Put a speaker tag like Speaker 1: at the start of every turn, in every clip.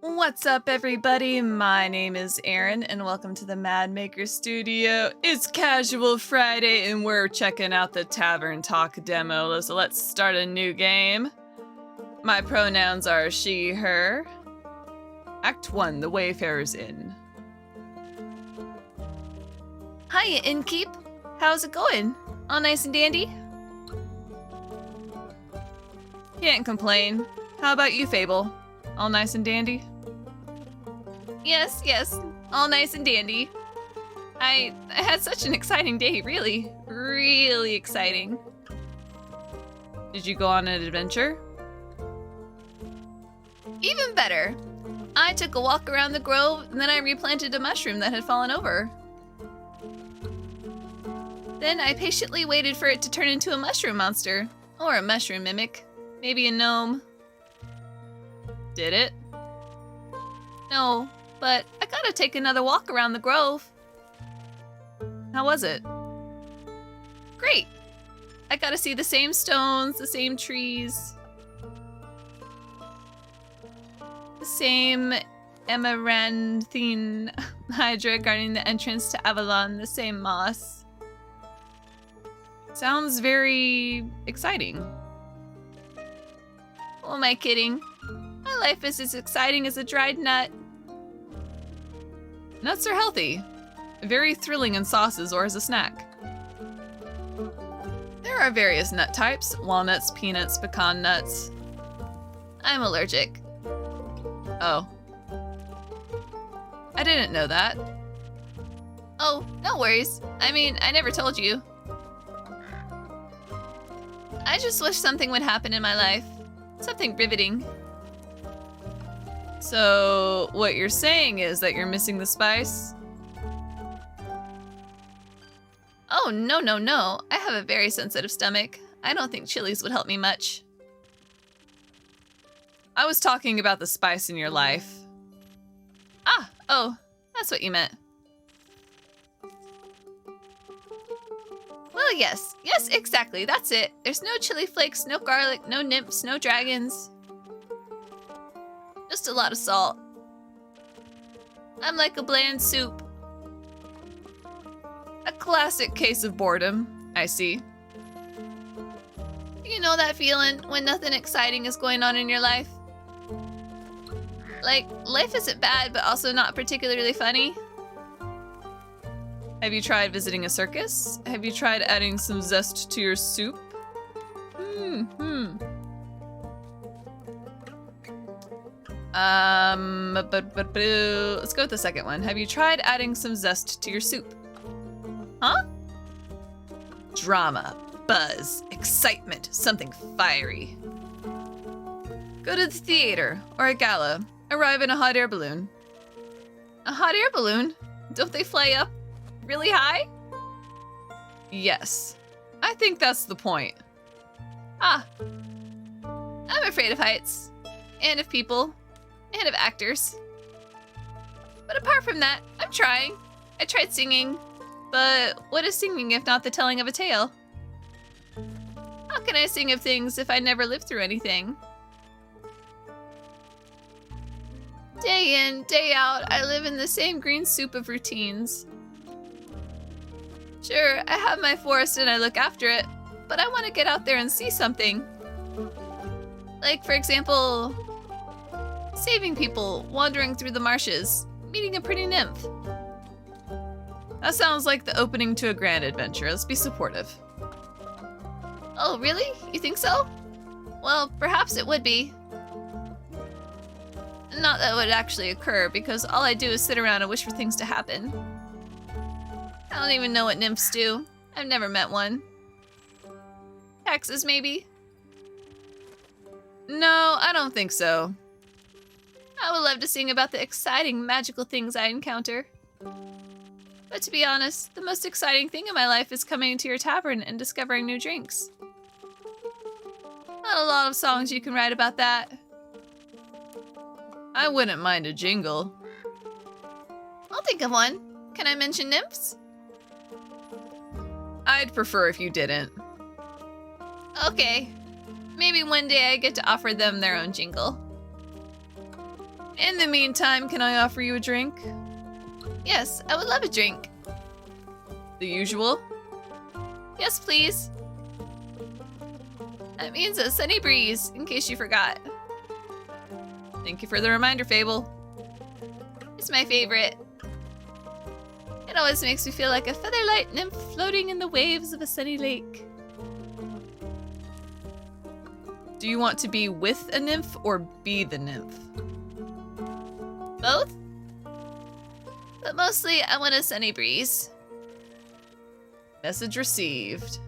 Speaker 1: What's up, everybody? My name is Aaron, and welcome to the Mad Maker Studio. It's Casual Friday, and we're checking out the Tavern Talk demo, so let's start a new game. My pronouns are she, her. Act 1, The Wayfarer's Inn. Hiya, Innkeep. How's it going? All nice and dandy? Can't complain. How about you, Fable? All nice and dandy? Yes, all nice and dandy. I had such an exciting day, really exciting. Did you go on an adventure? Even better. I took a walk around the grove, and then I replanted a mushroom that had fallen over. Then I patiently waited for it to turn into a mushroom monster, or a mushroom mimic, maybe a gnome. Did it? No, but I gotta take another walk around the grove. How was it? Great. I gotta see the same stones, the same trees, the same amaranthine hydra guarding the entrance to Avalon, the same moss. Sounds very exciting. Who am I kidding? My life is as exciting as a dried nut. Nuts are healthy. Very thrilling in sauces or as a snack. There are various nut types: walnuts, peanuts, pecan nuts. I'm allergic. Oh. I didn't know that. Oh, no worries. I mean, I never told you. I just wish something would happen in my life. Something riveting. So, what you're saying is that you're missing the spice? Oh, no. I have a very sensitive stomach. I don't think chilies would help me much. I was talking about the spice in your life. Oh, that's what you meant. Well, yes, exactly, that's it. There's no chili flakes, no garlic, no nymphs, no dragons. Just a lot of salt. I'm like a bland soup. A classic case of boredom, I see. You know that feeling when nothing exciting is going on in your life? Like, life isn't bad, but also not particularly funny. Have you tried visiting a circus? Have you tried adding some zest to your soup? Let's go with the second one. Have you tried adding some zest to your soup? Huh? Drama, buzz, excitement, something fiery. Go to the theater or a gala. Arrive in a hot air balloon. A hot air balloon? Don't they fly up really high? Yes. I think that's the point. I'm afraid of heights. And of people. And of actors. But apart from that, I'm trying. I tried singing. But what is singing if not the telling of a tale? How can I sing of things if I never lived through anything? Day in, day out, I live in the same green soup of routines. Sure, I have my forest and I look after it, but I want to get out there and see something. Like, for example, saving people, wandering through the marshes, meeting a pretty nymph. That sounds like the opening to a grand adventure. Let's be supportive. Oh, really? You think so? Well, perhaps it would be. Not that it would actually occur, because all I do is sit around and wish for things to happen. I don't even know what nymphs do. I've never met one. Taxes, maybe? No, I don't think so. I would love to sing about the exciting, magical things I encounter. But to be honest, the most exciting thing in my life is coming to your tavern and discovering new drinks. Not a lot of songs you can write about that. I wouldn't mind a jingle. I'll think of one. Can I mention nymphs? I'd prefer if you didn't. Okay. Maybe one day I get to offer them their own jingle. In the meantime, can I offer you a drink? Yes, I would love a drink. The usual? Yes, please. That means a sunny breeze, in case you forgot. Thank you for the reminder, Fable. It's my favorite. It always makes me feel like a featherlight nymph floating in the waves of a sunny lake. Do you want to be with a nymph or be the nymph? Both? But mostly, I want a sunny breeze. Message received.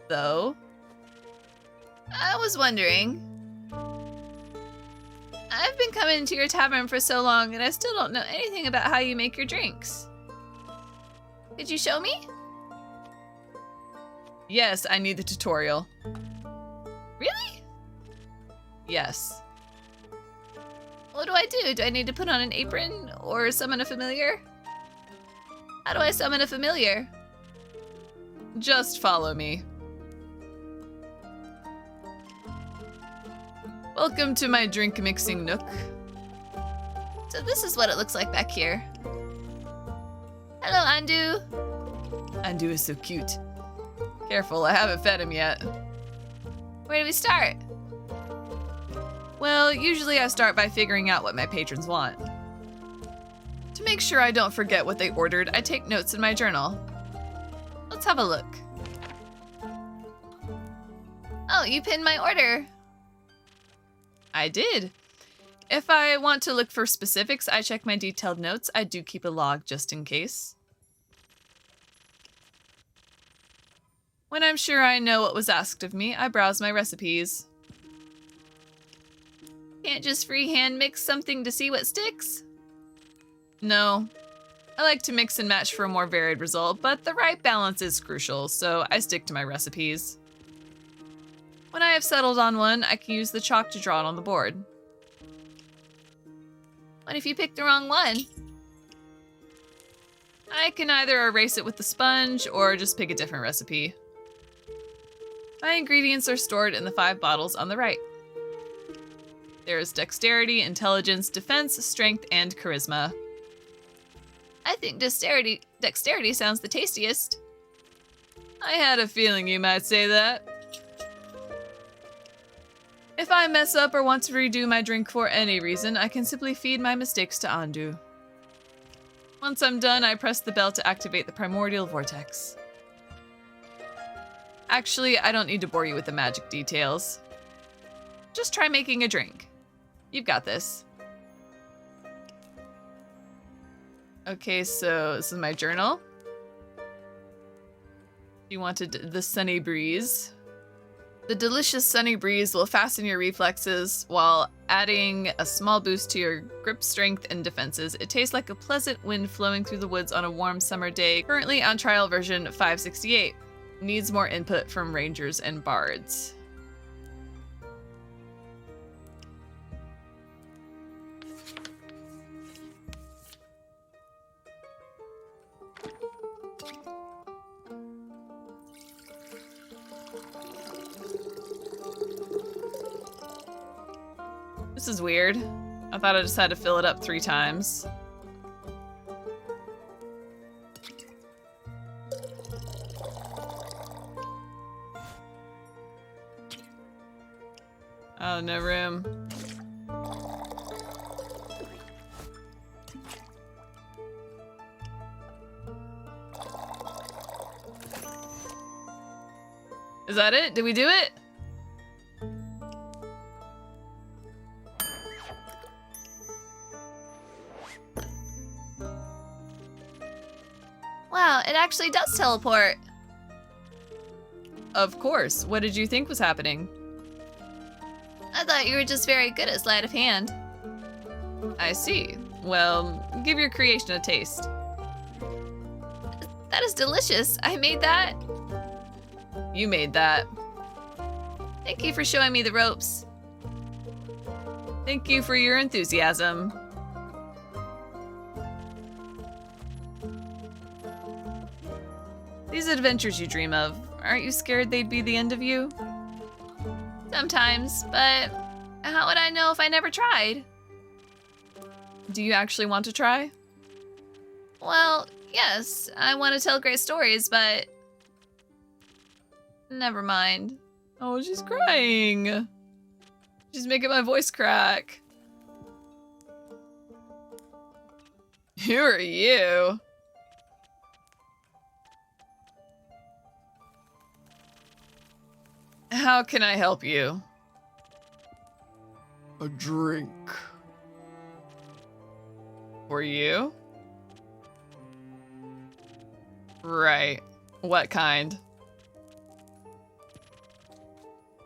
Speaker 1: Though, I was wondering. I've been coming to your tavern for so long and I still don't know anything about how you make your drinks. Could you show me? Yes, I need the tutorial. Really? Yes. What do I do? Do I need to put on an apron or summon a familiar? How do I summon a familiar? Just follow me. Welcome to my drink mixing nook. So this is what it looks like back here. Hello, Andu. Andu is so cute. Careful, I haven't fed him yet. Where do we start? Well, usually I start by figuring out what my patrons want. To make sure I don't forget what they ordered, I take notes in my journal. Let's have a look. Oh, you pinned my order. I did. If I want to look for specifics, I check my detailed notes. I do keep a log just in case. When I'm sure I know what was asked of me, I browse my recipes. Can't just freehand mix something to see what sticks? No. I like to mix and match for a more varied result, but the right balance is crucial, so I stick to my recipes. When I have settled on one, I can use the chalk to draw it on the board. What if you pick the wrong one? I can either erase it with the sponge or just pick a different recipe. My ingredients are stored in the 5 bottles on the right. There is dexterity, intelligence, defense, strength, and charisma. I think dexterity sounds the tastiest. I had a feeling you might say that. If I mess up or want to redo my drink for any reason, I can simply feed my mistakes to Andu. Once I'm done, I press the bell to activate the primordial vortex. Actually, I don't need to bore you with the magic details. Just try making a drink. You've got this. Okay, so this is my journal. You wanted the sunny breeze. The delicious sunny breeze will fasten your reflexes while adding a small boost to your grip strength and defenses. It tastes like a pleasant wind flowing through the woods on a warm summer day. Currently on trial version 568. Needs more input from rangers and bards. This is weird. I thought I just had to fill it up 3 times. Oh, no room. Is that it? Did we do it? Wow, it actually does teleport. Of course. What did you think was happening? I thought you were just very good at sleight of hand. I see. Well, give your creation a taste. That is delicious. I made that. You made that. Thank you for showing me the ropes. Thank you for your enthusiasm. These adventures you dream of, aren't you scared they'd be the end of you? Sometimes, but How would I know if I never tried? Do you actually want to try? Well, yes, I want to tell great stories, but... Never mind. Oh, she's crying. She's making my voice crack. Who are you? How can I help you? A drink. For you? Right. What kind?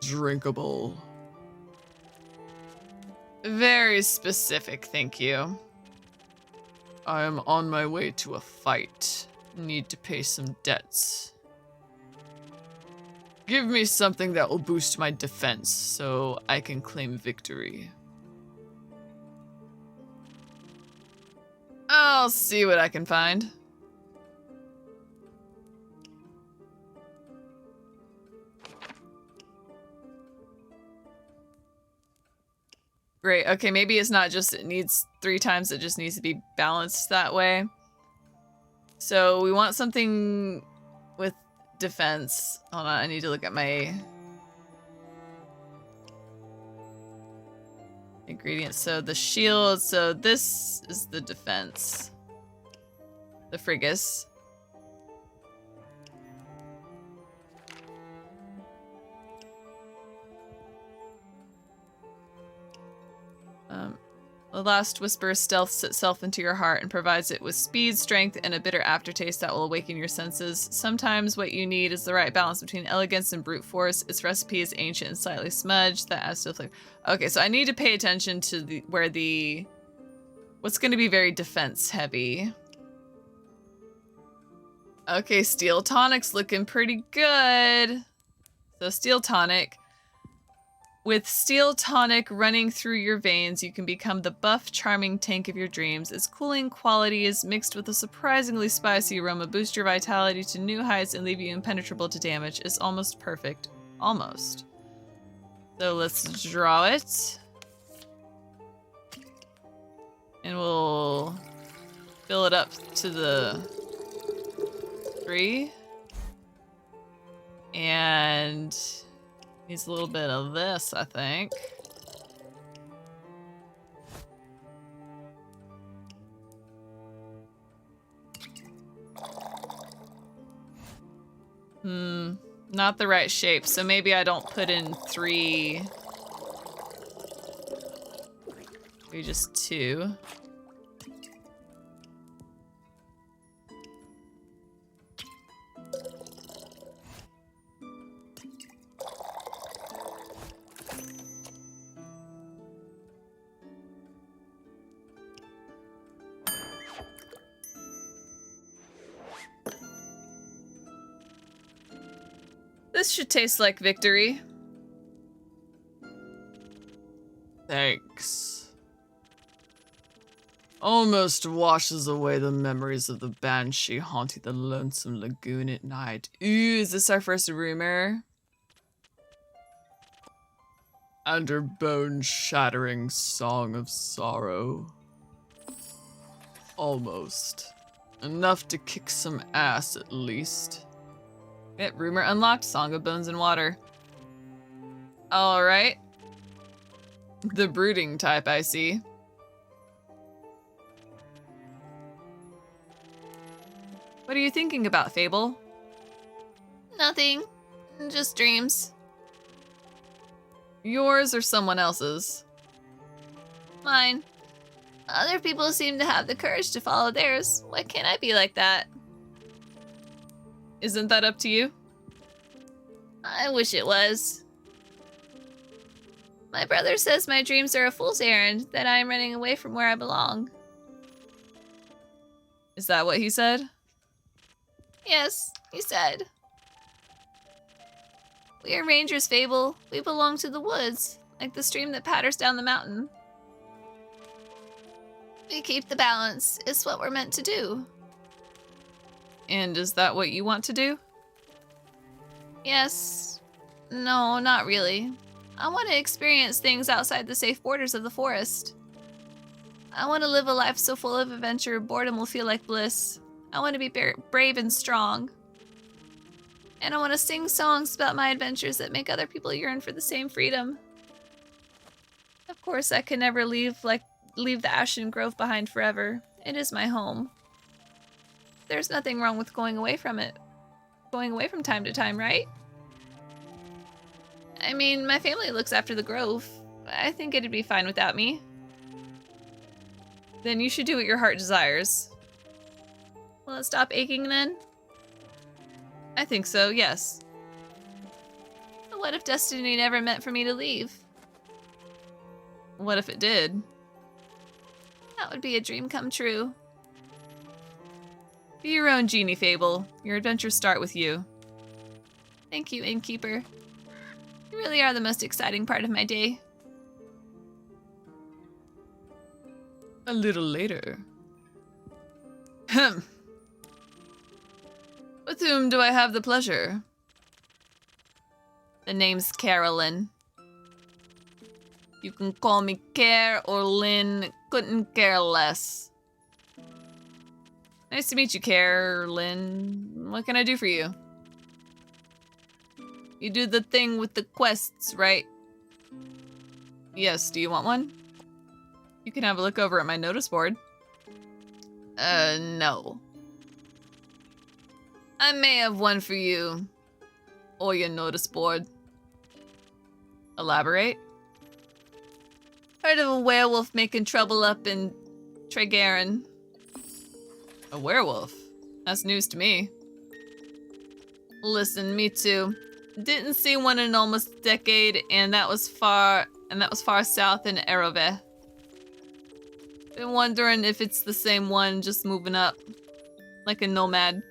Speaker 1: Drinkable. Very specific, thank you. I am on my way to a fight. Need to pay some debts. Give me something that will boost my defense so I can claim victory. I'll see what I can find. Great, okay, maybe it's not just it needs 3 times, it just needs to be balanced that way. So we want something with defense. Hold on, I need to look at my ingredients. So the shield, so this is the defense. The Frigus. The last whisper stealths itself into your heart and provides it with speed, strength, and a bitter aftertaste that will awaken your senses. Sometimes what you need is the right balance between elegance and brute force. Its recipe is ancient and slightly smudged. That adds to the flavor. Okay, so I need to pay attention to what's going to be very defense heavy. Okay, steel tonic's looking pretty good. So steel tonic. With steel tonic running through your veins, you can become the buff, charming tank of your dreams. Its cooling qualities, mixed with a surprisingly spicy aroma, boost your vitality to new heights and leave you impenetrable to damage. It's almost perfect. Almost. So let's draw it. And we'll fill it up to the 3. And... needs a little bit of this, I think. Not the right shape, so maybe I don't put in 3. Maybe just 2. This should taste like victory. Thanks. Almost washes away the memories of the banshee haunting the lonesome lagoon at night. Ooh, is this our first rumor? And her bone-shattering song of sorrow. Almost. Enough to kick some ass, at least. It rumor unlocked. Song of Bones and Water. Alright. The brooding type, I see. What are you thinking about, Fable? Nothing. Just dreams. Yours or someone else's? Mine. Other people seem to have the courage to follow theirs. Why can't I be like that? Isn't that up to you? I wish it was. My brother says my dreams are a fool's errand, that I am running away from where I belong. Is that what he said? Yes, he said. We are rangers, Fable. We belong to the woods, like the stream that patters down the mountain. We keep the balance. It's what we're meant to do. And is that what you want to do? Yes. No, not really. I want to experience things outside the safe borders of the forest. I want to live a life so full of adventure, boredom will feel like bliss. I want to be brave and strong. And I want to sing songs about my adventures that make other people yearn for the same freedom. Of course, I can never leave the Ashen Grove behind forever. It is my home. There's nothing wrong with going away from it. Going away from time to time, right? I mean, my family looks after the grove. I think it'd be fine without me. Then you should do what your heart desires. Will it stop aching then? I think so, yes. But what if destiny never meant for me to leave? What if it did? That would be a dream come true. Be your own genie, Fable. Your adventures start with you. Thank you, Innkeeper. You really are the most exciting part of my day. A little later. Ahem. With whom do I have the pleasure? The name's Carolyn. You can call me Care or Lynn. Couldn't care less. Nice to meet you, Carolyn. What can I do for you? You do the thing with the quests, right? Yes, do you want one? You can have a look over at my notice board. No. I may have one for you. Or your notice board. Elaborate? Heard of a werewolf making trouble up in Tavern. A werewolf? That's news to me. Listen, me too. Didn't see one in almost a decade, and that was far south in Erove. Been wondering if it's the same one, just moving up. Like a nomad.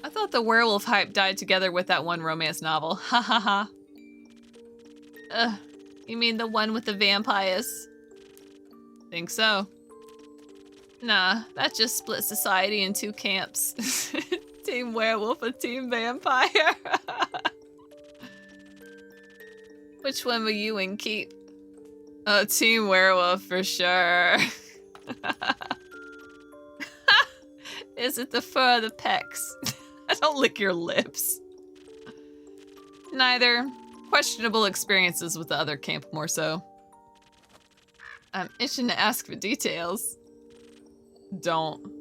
Speaker 1: I thought the werewolf hype died together with that one romance novel. Ha ha ha. Ugh. You mean the one with the vampires? Think so. Nah, that just split society in two camps. Team werewolf and team vampire. Which one will you and keep? Oh, team werewolf for sure. Is it the fur or the pecs? Don't lick your lips. Neither. Questionable experiences with the other camp more so. I'm itching to ask for details. Don't.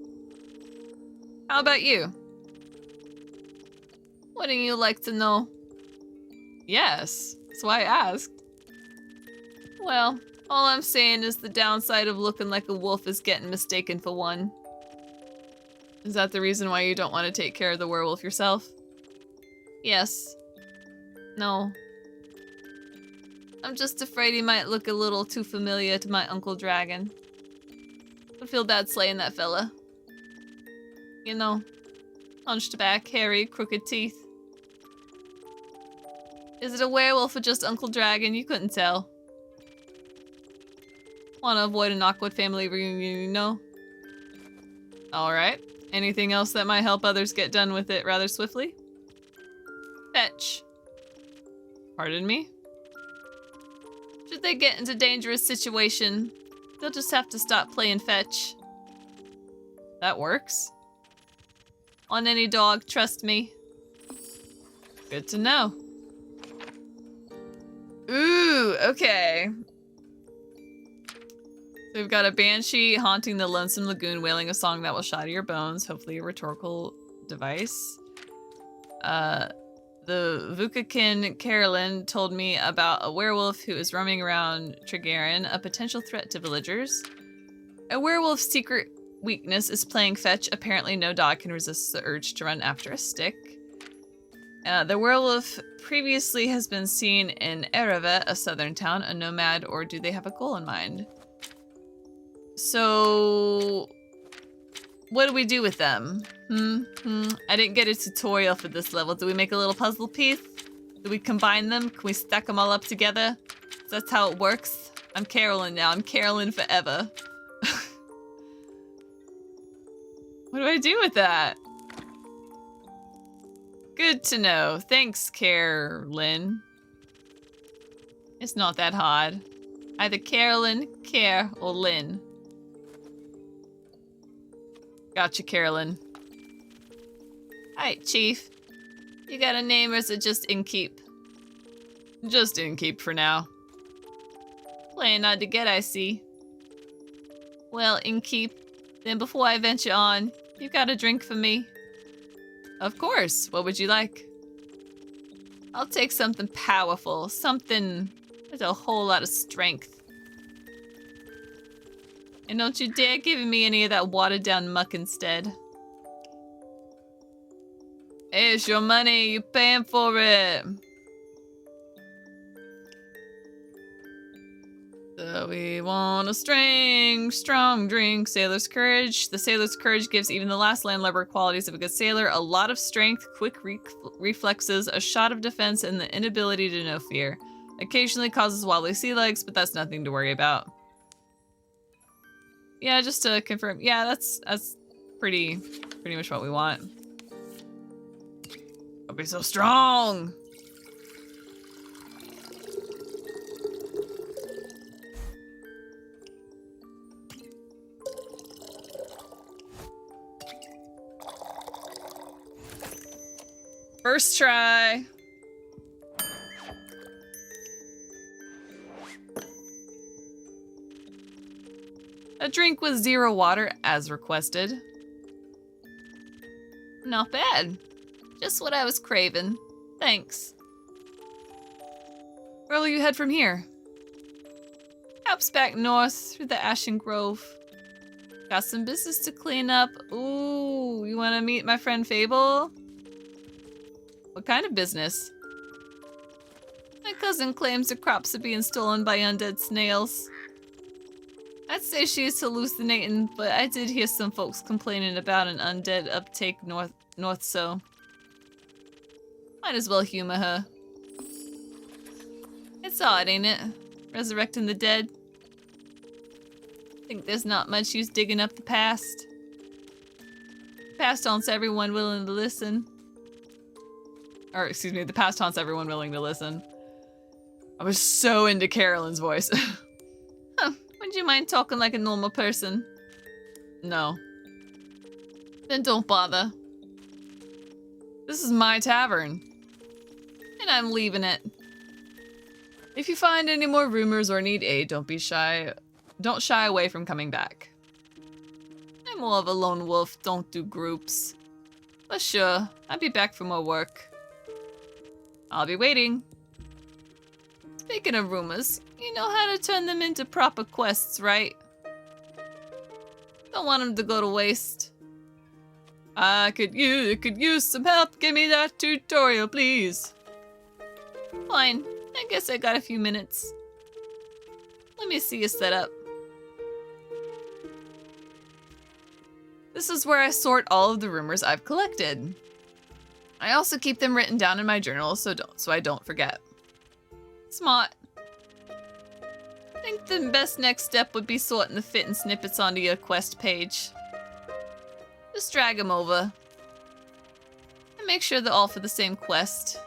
Speaker 1: How about you? Wouldn't you like to know? Yes, that's why I asked. Well, all I'm saying is the downside of looking like a wolf is getting mistaken for one. Is that the reason why you don't want to take care of the werewolf yourself? Yes. No. I'm just afraid he might look a little too familiar to my Uncle Dragon. Would feel bad slaying that fella. You know, hunched back, hairy, crooked teeth. Is it a werewolf or just Uncle Dragon? You couldn't tell. Want to avoid an awkward family reunion, you know? Alright. Anything else that might help others get done with it rather swiftly? Fetch. Pardon me? Should they get into a dangerous situation, they'll just have to stop playing fetch. That works. On any dog, trust me. Good to know. Ooh, okay. So we've got a banshee haunting the lonesome lagoon, wailing a song that will shatter your bones. Hopefully a rhetorical device. The Vukakin Carolyn told me about a werewolf who is roaming around Tregaren, a potential threat to villagers. A werewolf's secret weakness is playing fetch. Apparently no dog can resist the urge to run after a stick. The werewolf previously has been seen in Ereve, a southern town, a nomad, or do they have a goal in mind? So, what do we do with them? I didn't get a tutorial for this level. Do we make a little puzzle piece? Do we combine them? Can we stack them all up together? That's how it works. I'm Carolyn now. I'm Carolyn forever. What do I do with that? Good to know. Thanks, Carolyn. It's not that hard. Either Carolyn, Care, or Lynn. Gotcha, Carolyn. Alright, Chief. You got a name or is it just Innkeep? Just Innkeep for now. Playing hard to get, I see. Well, Innkeep, then before I venture on, you got a drink for me? Of course. What would you like? I'll take something powerful, something with a whole lot of strength. And don't you dare give me any of that watered-down muck instead. It's your money, you're paying for it. So we want a strong drink. Sailor's Courage. The Sailor's Courage gives even the last landlubber qualities of a good sailor. A lot of strength, quick reflexes, a shot of defense, and the inability to know fear. Occasionally causes wobbly sea legs, but that's nothing to worry about. Yeah, just to confirm. Yeah, that's pretty much what we want. I'll be so strong! First try. A drink with 0 water as requested. Not bad. Just what I was craving. Thanks. Where will you head from here? Perhaps back north through the Ashen Grove. Got some business to clean up. Ooh, you want to meet my friend Fable? What kind of business? My cousin claims the crops are being stolen by undead snails. I'd say she's hallucinating, but I did hear some folks complaining about an undead uptake north so. Might as well humor her. It's odd, ain't it? Resurrecting the dead. Think there's not much use digging up the past. The past haunts everyone willing to listen. Or, excuse me, the past haunts everyone willing to listen. I was so into Carolyn's voice. Huh, would you mind talking like a normal person? No. Then don't bother. This is my tavern. And I'm leaving it. If you find any more rumors or need aid, don't shy away from coming back. I'm more of a lone wolf, don't do groups. But sure, I'll be back for more work. I'll be waiting. Speaking of rumors, you know how to turn them into proper quests, right? Don't want them to go to waste. I could use some help. Give me that tutorial, please. Fine. I guess I got a few minutes. Let me see you set up. This is where I sort all of the rumors I've collected. I also keep them written down in my journal so I don't forget. Smart. I think the best next step would be sorting the fit and snippets onto your quest page. Just drag them over. And make sure they're all for the same quest.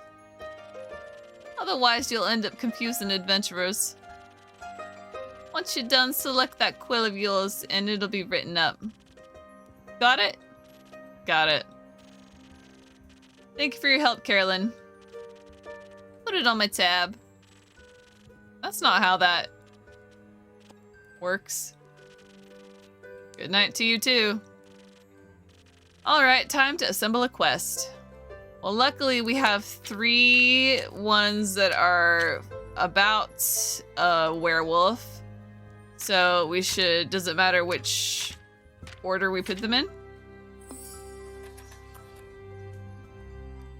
Speaker 1: Otherwise, you'll end up confusing adventurers. Once you're done, select that quill of yours and it'll be written up. Got it? Got it. Thank you for your help, Carolyn. Put it on my tab. That's not how that works. Good night to you too. Alright, time to assemble a quest. Well, luckily we have 3 ones that are about a werewolf. So we should, does it matter which order we put them in?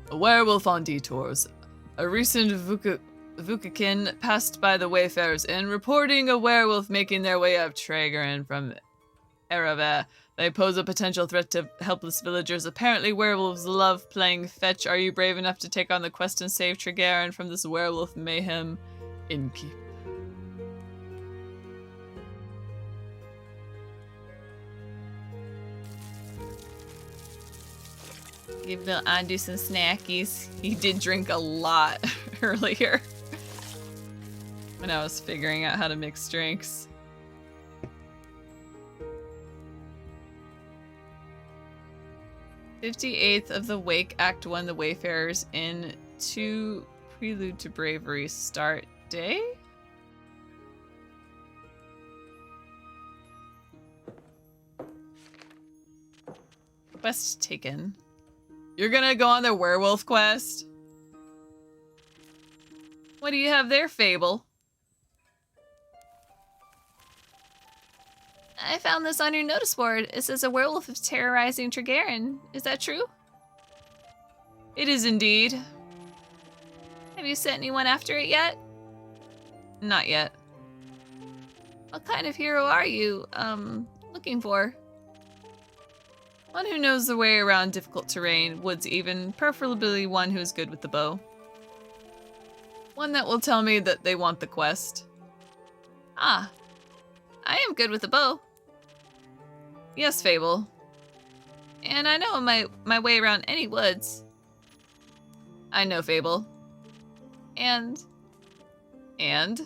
Speaker 1: A werewolf on detours. A recent Vukakin passed by the Wayfarers Inn, reporting a werewolf making their way up Tragarin from Erevath. They pose a potential threat to helpless villagers. Apparently werewolves love playing fetch. Are you brave enough to take on the quest and save Tragarin from this werewolf mayhem? Innkeep. Give Bill Andu some snackies. He did drink a lot earlier.
Speaker 2: when I was figuring out how to mix drinks. "58th of the Wake, Act 1, The Wayfarers in 2 Prelude to Bravery start day?" Quest taken. You're gonna go on the werewolf quest? What do you have there, Fable?
Speaker 1: I found this on your notice board. It says a werewolf is terrorizing Tregaron. Is that true?
Speaker 2: It is indeed.
Speaker 1: Have you sent anyone after it yet?
Speaker 2: Not yet.
Speaker 1: What kind of hero are you, looking for?
Speaker 2: One who knows the way around difficult terrain, woods even, preferably one who is good with the bow. One that will tell me that they want the quest.
Speaker 1: Ah, I am good with the bow.
Speaker 2: Yes, Fable.
Speaker 1: And I know my way around any woods.
Speaker 2: I know, Fable.
Speaker 1: And
Speaker 2: And?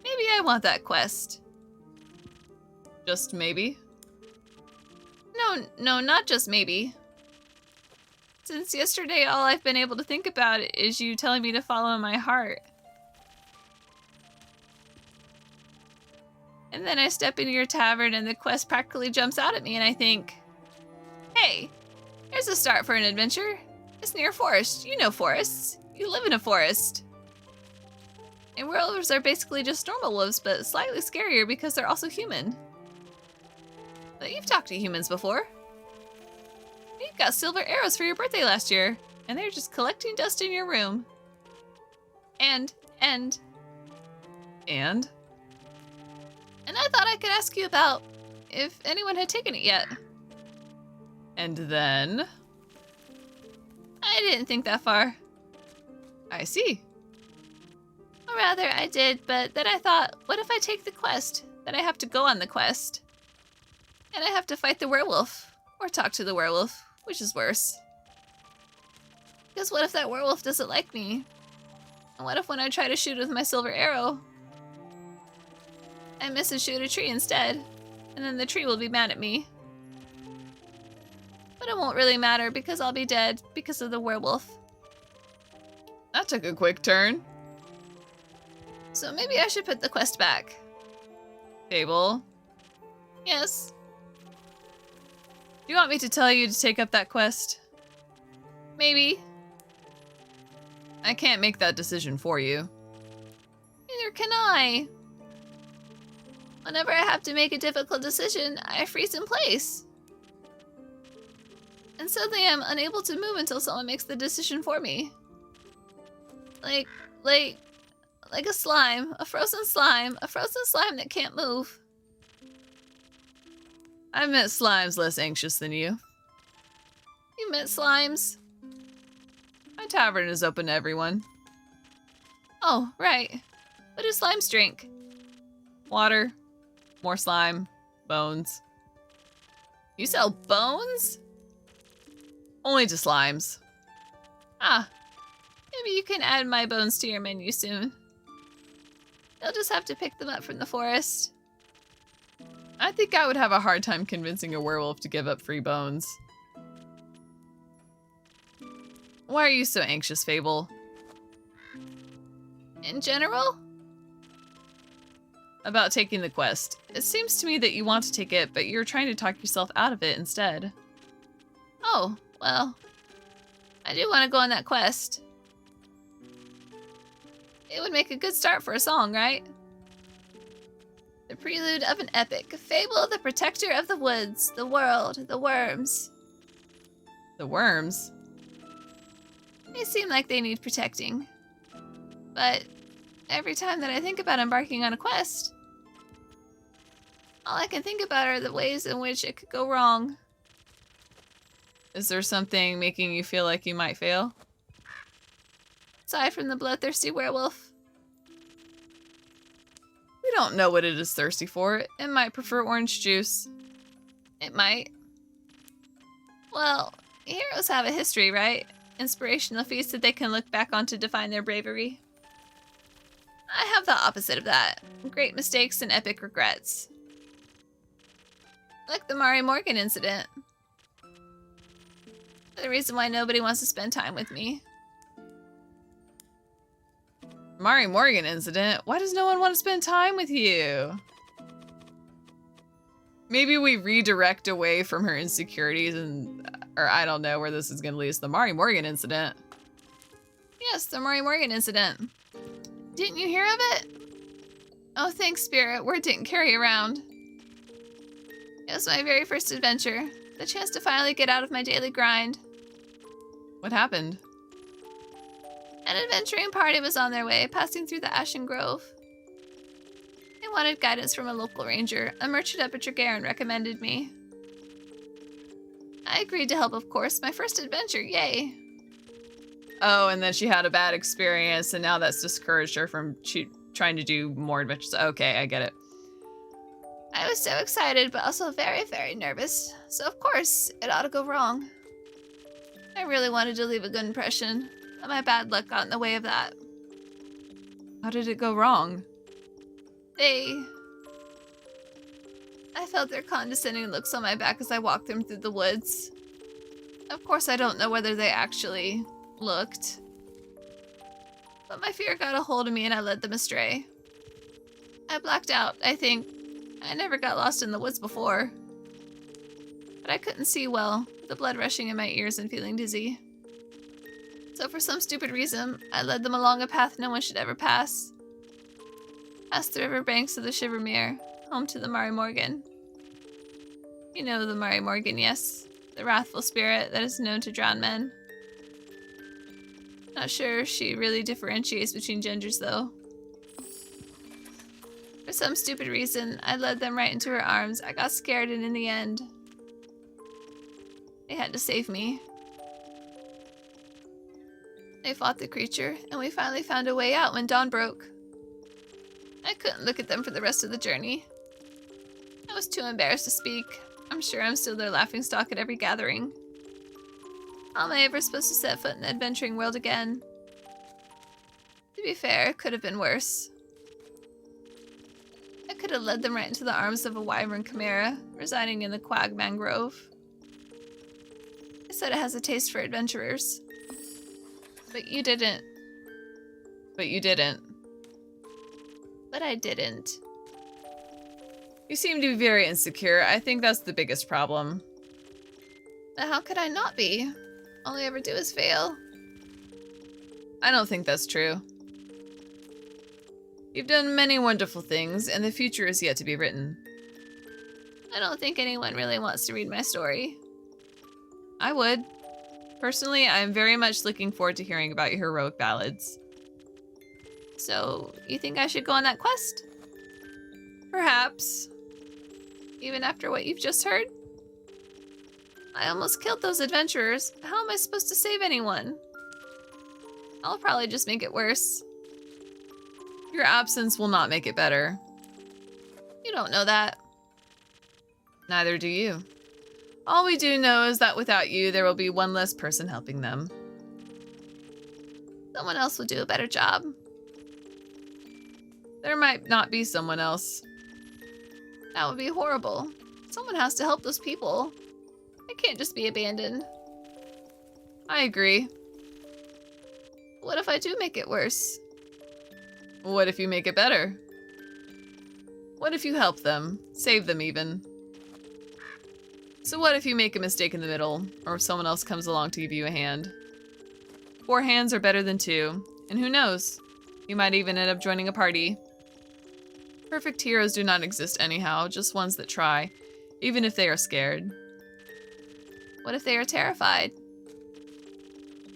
Speaker 1: maybe I want that quest.
Speaker 2: Just maybe?
Speaker 1: No, not just maybe. Since yesterday, all I've been able to think about is you telling me to follow my heart. And then I step into your tavern and the quest practically jumps out at me and I think, hey, here's a start for an adventure. It's near a forest. You know forests. You live in a forest. And werewolves are basically just normal wolves, but slightly scarier because they're also human. But you've talked to humans before. You got silver arrows for your birthday last year, and they're just collecting dust in your room. And I thought I could ask you about if anyone had taken it yet.
Speaker 2: And then?
Speaker 1: I didn't think that far.
Speaker 2: I see.
Speaker 1: Or rather, I did, but then I thought, what if I take the quest? Then I have to go on the quest. And I have to fight the werewolf. Or talk to the werewolf, which is worse. Because what if that werewolf doesn't like me? And what if when I try to shoot with my silver arrow, I miss and shoot a tree instead? And then the tree will be mad at me. But it won't really matter because I'll be dead because of the werewolf.
Speaker 2: That took a quick turn.
Speaker 1: So maybe I should put the quest back.
Speaker 2: Fable.
Speaker 1: Yes.
Speaker 2: Do you want me to tell you to take up that quest?
Speaker 1: Maybe.
Speaker 2: I can't make that decision for you.
Speaker 1: Neither can I. Whenever I have to make a difficult decision, I freeze in place. And suddenly I'm unable to move until someone makes the decision for me. Like a slime, a frozen slime that can't move.
Speaker 2: I've met slimes less anxious than you.
Speaker 1: You met slimes?
Speaker 2: My tavern is open to everyone.
Speaker 1: Oh, right. What do slimes drink?
Speaker 2: Water, more slime, bones.
Speaker 1: You sell bones?
Speaker 2: Only to slimes.
Speaker 1: Ah, maybe you can add my bones to your menu soon. You'll just have to pick them up from the forest.
Speaker 2: I think I would have a hard time convincing a werewolf to give up free bones. Why are you so anxious, Fable?
Speaker 1: In general?
Speaker 2: About taking the quest. It seems to me that you want to take it, but you're trying to talk yourself out of it instead.
Speaker 1: Oh, well, I do want to go on that quest. It would make a good start for a song, right? The prelude of an epic, fable, the protector of the woods, the world, the worms.
Speaker 2: The worms?
Speaker 1: They seem like they need protecting. But every time that I think about embarking on a quest, all I can think about are the ways in which it could go wrong.
Speaker 2: Is there something making you feel like you might fail?
Speaker 1: Aside from the bloodthirsty werewolf.
Speaker 2: We don't know what it is thirsty for. It might prefer orange juice.
Speaker 1: It might. Well, heroes have a history, right? Inspirational feats that they can look back on to define their bravery. have the opposite of that. Great mistakes and epic regrets. Like the Mari Morgan incident. The reason why nobody wants to spend time with me.
Speaker 2: Mari Morgan incident? Why does no one want to spend time with you? Maybe we redirect away from her insecurities or I don't know where this is going to lead us. The Mari Morgan incident.
Speaker 1: Yes, the Mari Morgan incident. Didn't you hear of it? Oh, thanks, Spirit. Word didn't carry around. It was my very first adventure. The chance to finally get out of my daily grind.
Speaker 2: What happened?
Speaker 1: An adventuring party was on their way, passing through the Ashen Grove. They wanted guidance from a local ranger. A merchant up at Dragarin recommended me. I agreed to help, of course. My first adventure, yay!
Speaker 2: Oh, and then she had a bad experience, and now that's discouraged her from trying to do more adventures. Okay, I get it.
Speaker 1: I was so excited, but also very, very nervous. So of course, it ought to go wrong. I really wanted to leave a good impression, but my bad luck got in the way of that.
Speaker 2: How did it go wrong?
Speaker 1: I felt their condescending looks on my back as I walked them through the woods. Of course, I don't know whether they actually looked. But my fear got a hold of me and I led them astray. I blacked out, I think. I never got lost in the woods before. But I couldn't see well, the blood rushing in my ears and feeling dizzy. So for some stupid reason, I led them along a path no one should ever pass. Past the river banks of the Shivermere, home to the Mari Morgan. You know the Mari Morgan, yes. The wrathful spirit that is known to drown men. Not sure she really differentiates between genders, though. For some stupid reason, I led them right into her arms. I got scared, and in the end, they had to save me. They fought the creature, and we finally found a way out when dawn broke. I couldn't look at them for the rest of the journey. I was too embarrassed to speak. I'm sure I'm still their laughingstock at every gathering. How am I ever supposed to set foot in the adventuring world again? To be fair, it could have been worse. I could have led them right into the arms of a wyvern chimera, residing in the Quag Mangrove. I said it has a taste for adventurers. But you didn't.
Speaker 2: But you didn't.
Speaker 1: But I didn't.
Speaker 2: You seem to be very insecure. I think that's the biggest problem.
Speaker 1: But how could I not be? All I ever do is fail.
Speaker 2: I don't think that's true. You've done many wonderful things, and the future is yet to be written.
Speaker 1: I don't think anyone really wants to read my story.
Speaker 2: I would. Personally, I'm very much looking forward to hearing about your heroic ballads.
Speaker 1: So, you think I should go on that quest?
Speaker 2: Perhaps.
Speaker 1: Even after what you've just heard? I almost killed those adventurers. How am I supposed to save anyone? I'll probably just make it worse.
Speaker 2: Your absence will not make it better.
Speaker 1: You don't know that.
Speaker 2: Neither do you. All we do know is that without you, there will be one less person helping them.
Speaker 1: Someone else will do a better job.
Speaker 2: There might not be someone else.
Speaker 1: That would be horrible. Someone has to help those people. They can't just be abandoned.
Speaker 2: I agree.
Speaker 1: What if I do make it worse?
Speaker 2: What if you make it better? What if you help them? Save them even? So what if you make a mistake in the middle, or if someone else comes along to give you a hand? 4 hands are better than 2, and who knows? You might even end up joining a party. Perfect heroes do not exist anyhow, just ones that try, even if they are scared.
Speaker 1: What if they are terrified?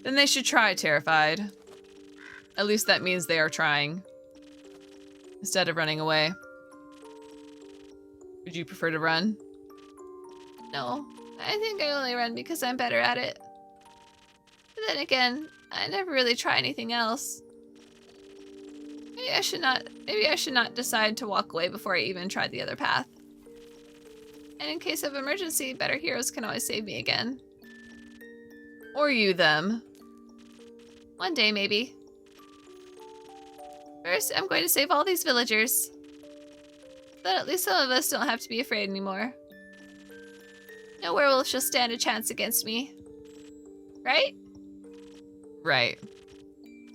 Speaker 2: Then they should try terrified. At least that means they are trying. Instead of running away. Would you prefer to run?
Speaker 1: No, I think I only run because I'm better at it. But then again, I never really try anything else. Maybe I should not decide to walk away before I even try the other path. And in case of emergency, better heroes can always save me again.
Speaker 2: Or you them.
Speaker 1: One day, maybe. First, I'm going to save all these villagers. Then at least some of us don't have to be afraid anymore. No werewolf shall stand a chance against me. Right?
Speaker 2: Right.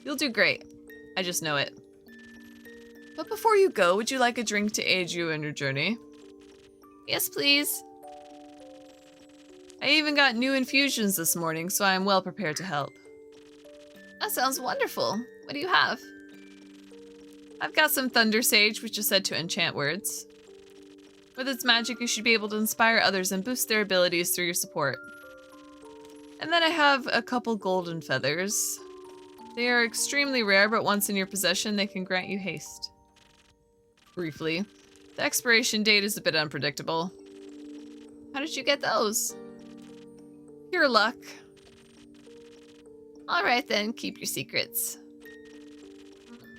Speaker 2: You'll do great. I just know it. But before you go, would you like a drink to aid you in your journey?
Speaker 1: Yes, please.
Speaker 2: I even got new infusions this morning, so I am well prepared to help.
Speaker 1: That sounds wonderful. What do you have?
Speaker 2: I've got some Thunder Sage, which is said to enchant words. With its magic, you should be able to inspire others and boost their abilities through your support. And then I have a couple golden feathers. They are extremely rare, but once in your possession, they can grant you haste. Briefly, the expiration date is a bit unpredictable.
Speaker 1: How did you get those?
Speaker 2: Pure luck.
Speaker 1: All right then, keep your secrets.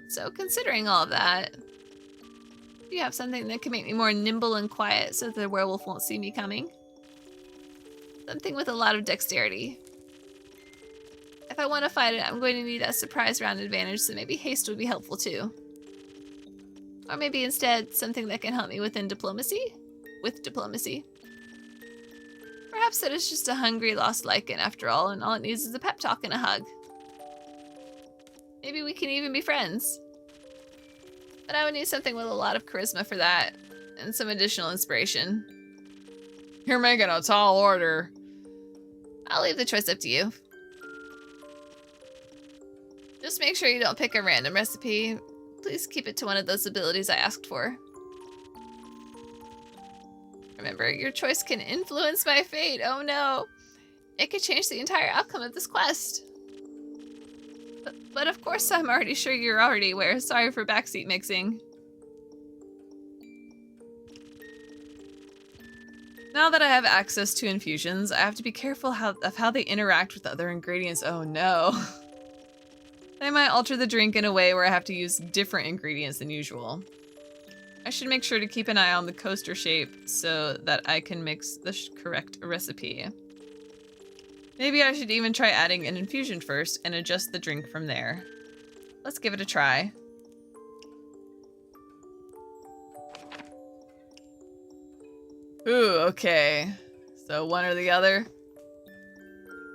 Speaker 1: So considering all of that, do you have something that can make me more nimble and quiet so that the werewolf won't see me coming? Something with a lot of dexterity. If I want to fight it, I'm going to need a surprise round advantage, so maybe haste would be helpful too. Or maybe instead, something that can help me within diplomacy? With diplomacy. Perhaps that is just a hungry lost lichen after all, and all it needs is a pep talk and a hug. Maybe we can even be friends. But I would need something with a lot of charisma for that, and some additional inspiration.
Speaker 2: You're making a tall order.
Speaker 1: I'll leave the choice up to you. Just make sure you don't pick a random recipe. Please keep it to one of those abilities I asked for. Remember, your choice can influence my fate. Oh no. It could change the entire outcome of this quest. But of course I'm already sure you're already aware. Sorry for backseat mixing.
Speaker 2: Now that I have access to infusions, I have to be careful of how they interact with other ingredients. Oh no. They might alter the drink in a way where I have to use different ingredients than usual. I should make sure to keep an eye on the coaster shape so that I can mix the correct recipe. Maybe I should even try adding an infusion first and adjust the drink from there. Let's give it a try. Ooh, okay. So one or the other.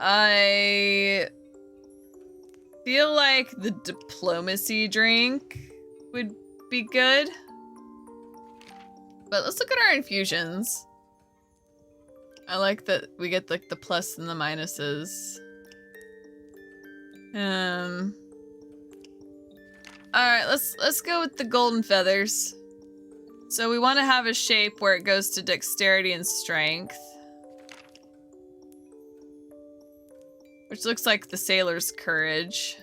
Speaker 2: I feel like the diplomacy drink would be good. But let's look at our infusions. I like that we get like the plus and the minuses. Alright, let's go with the golden feathers. So we want to have a shape where it goes to dexterity and strength. Which looks like the sailor's courage.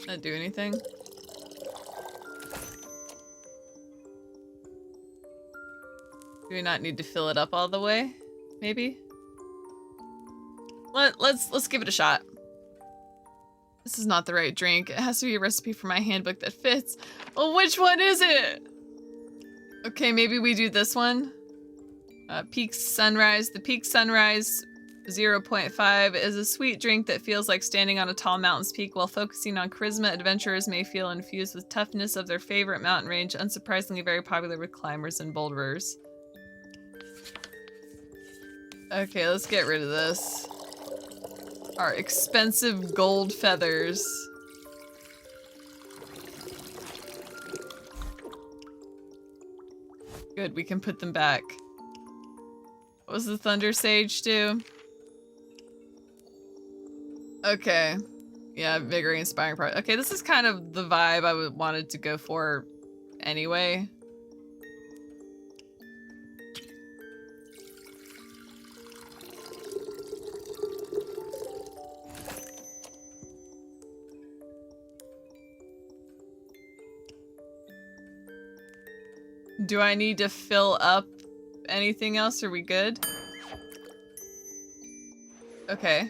Speaker 2: Not do anything? Do we not need to fill it up all the way? Maybe? Let's give it a shot. This is not the right drink. It has to be a recipe for my handbook that fits. Well, which one is it? Okay, maybe we do this one. Peak Sunrise. The Peak Sunrise 0.5 is a sweet drink that feels like standing on a tall mountain's peak. While focusing on charisma, adventurers may feel infused with toughness of their favorite mountain range, unsurprisingly very popular with climbers and boulderers. Okay, let's get rid of this. Our expensive gold feathers. Good, we can put them back. What was the Thunder Sage do? Okay. Yeah, Vigor Inspiring Part. Okay, this is kind of the vibe I wanted to go for anyway. Do I need to fill up anything else? Are we good? Okay.